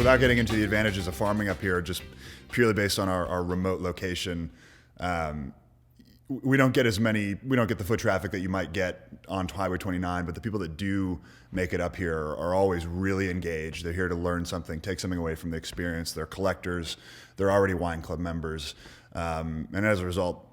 Without getting into the advantages of farming up here, just purely based on our remote location, we don't get the foot traffic that you might get on Highway 29, but the people that do make it up here are always really engaged. They're here to learn something, take something away from the experience. They're collectors. They're already wine club members. And as a result,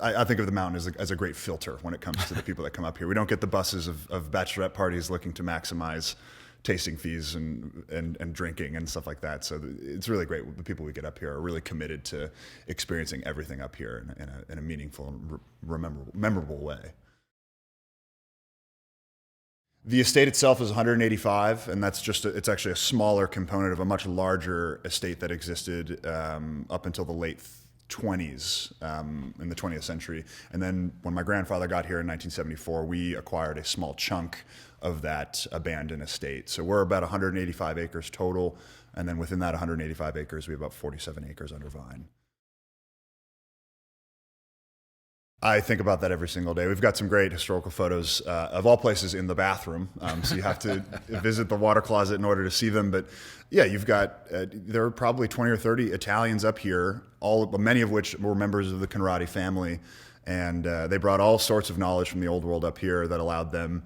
I think of the mountain as a great filter when it comes to the people that come up here. We don't get the buses of bachelorette parties looking to maximize tasting fees and drinking and stuff like that. So it's really great. The people we get up here are really committed to experiencing everything up here in a meaningful and memorable way. The estate itself is 185, and that's it's actually a smaller component of a much larger estate that existed up until the late 20s in the 20th century. And then when my grandfather got here in 1974, we acquired a small chunk of that abandoned estate. So we're about 185 acres total, and then within that 185 acres, we have about 47 acres under vine. I think about that every single day. We've got some great historical photos of all places in the bathroom. So you have to visit the water closet in order to see them. But yeah, you've got, there are probably 20 or 30 Italians up here, many of which were members of the Conradi family. And they brought all sorts of knowledge from the old world up here that allowed them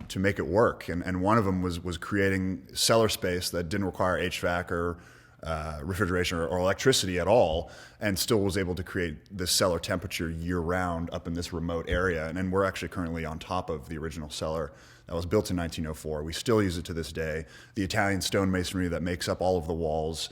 to make it work. And one of them was creating cellar space that didn't require HVAC or refrigeration or electricity at all, and still was able to create this cellar temperature year-round up in this remote area. And then we're actually currently on top of the original cellar that was built in 1904. We still use it to this day. The Italian stone masonry that makes up all of the walls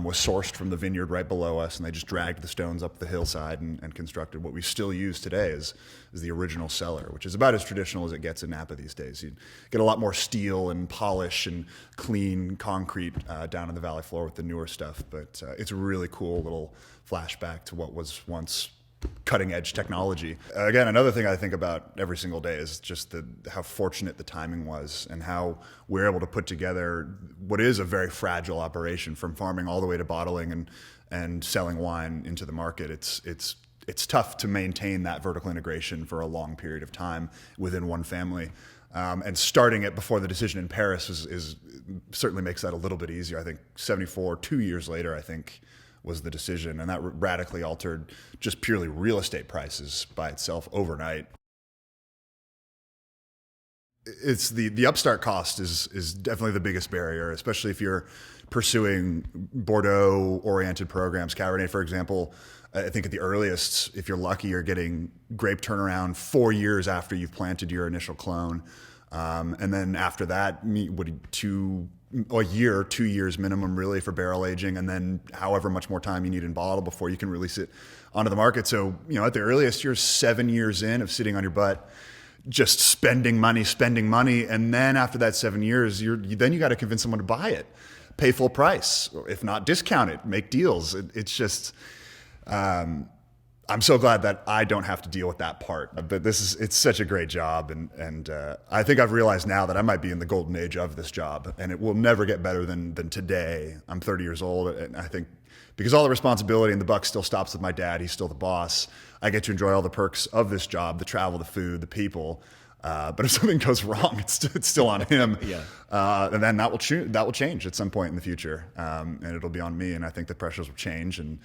was sourced from the vineyard right below us, and they just dragged the stones up the hillside and constructed what we still use today is the original cellar, which is about as traditional as it gets in Napa these days. You get a lot more steel and polish and clean concrete down in the valley floor with the newer stuff, but it's a really cool little flashback to what was once cutting edge technology. Again, another thing I think about every single day is just how fortunate the timing was and how we're able to put together what is a very fragile operation, from farming all the way to bottling and selling wine into the market. It's tough to maintain that vertical integration for a long period of time within one family. And starting it before the decision in Paris is certainly makes that a little bit easier. I think 74, 2 years later, I think, was the decision, and that radically altered just purely real estate prices by itself overnight. It's the upstart cost is definitely the biggest barrier, especially if you're pursuing Bordeaux-oriented programs. Cabernet, for example, I think at the earliest, if you're lucky, you're getting grape turnaround 4 years after you've planted your initial clone. And then after that, a year, 2 years minimum really for barrel aging, and then however much more time you need in bottle before you can release it onto the market. So, at the earliest, you're 7 years in of sitting on your butt, just spending money. And then after that 7 years, then you got to convince someone to buy it, pay full price, or if not discount it, make deals. It's just, I'm so glad that I don't have to deal with that part. But it's such a great job. And I think I've realized now that I might be in the golden age of this job, and it will never get better than today. I'm 30 years old, and I think because all the responsibility and the buck still stops with my dad, he's still the boss, I get to enjoy all the perks of this job, the travel, the food, the people. But if something goes wrong, it's still on him. Yeah. And then that will change at some point in the future. And it'll be on me. And I think the pressures will change, and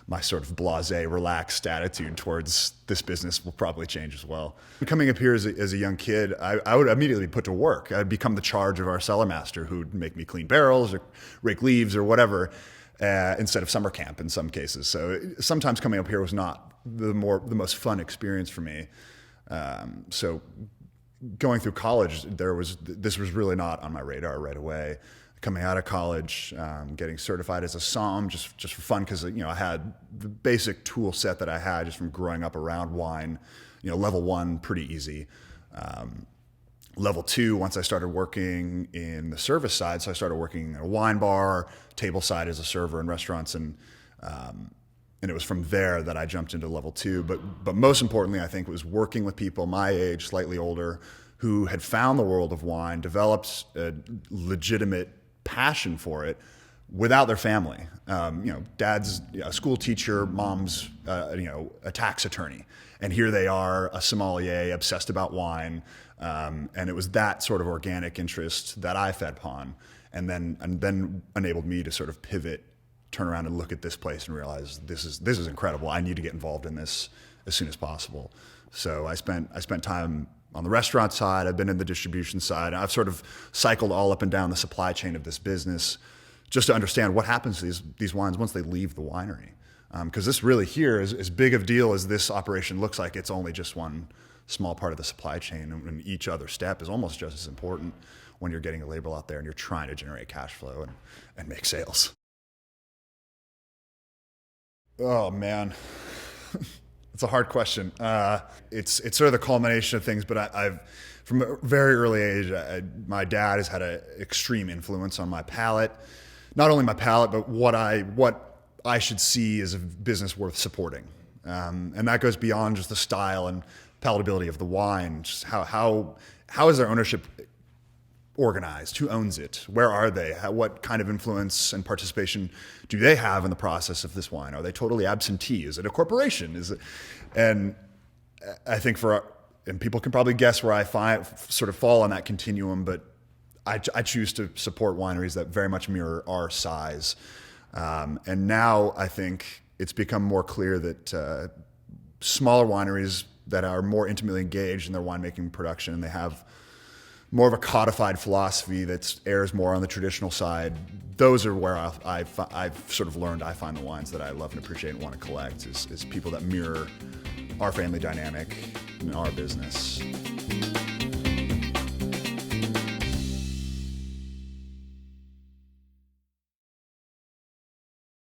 my sort of blasé, relaxed attitude towards this business will probably change as well. Coming up here as a young kid, I would immediately be put to work. I'd become the charge of our cellar master, who'd make me clean barrels or rake leaves or whatever, instead of summer camp in some cases. So sometimes coming up here was not the most fun experience for me. So going through college, this was really not on my radar right away. Coming out of college, getting certified as a somm just for fun, because I had the basic tool set that I had just from growing up around wine. Level 1 pretty easy. Level 2, once I started working in the service side, so I started working at a wine bar, table side as a server in restaurants, and it was from there that I jumped into level 2. But most importantly, I think, was working with people my age, slightly older, who had found the world of wine, developed a legitimate passion for it without their family. Dad's a school teacher, mom's a tax attorney, and here they are, a sommelier obsessed about wine, And it was that sort of organic interest that I fed upon, and then enabled me to sort of pivot, turn around and look at this place and realize this is incredible. I need to get involved in this as soon as possible. So I spent time on the restaurant side. I've been in the distribution side. I've sort of cycled all up and down the supply chain of this business just to understand what happens to these wines once they leave the winery. Because this really here is as big of a deal as this operation looks like. It's only just one small part of the supply chain, and each other step is almost just as important when you're getting a label out there and you're trying to generate cash flow and make sales. Oh man, it's a hard question. It's sort of the culmination of things, but I've from a very early age, my dad has had an extreme influence on my palate. Not only my palate, but what I should see as a business worth supporting. And that goes beyond just the style and palatability of the wine. Just how is their ownership organized? Who owns it? Where are they? What kind of influence and participation do they have in the process of this wine? Are they totally absentee? Is it a corporation? And I think and people can probably guess where I sort of fall on that continuum, but I choose to support wineries that very much mirror our size. And now I think it's become more clear that smaller wineries that are more intimately engaged in their winemaking production, and they have more of a codified philosophy that airs more on the traditional side, those are where I've sort of learned I find the wines that I love and appreciate and want to collect is people that mirror our family dynamic and our business.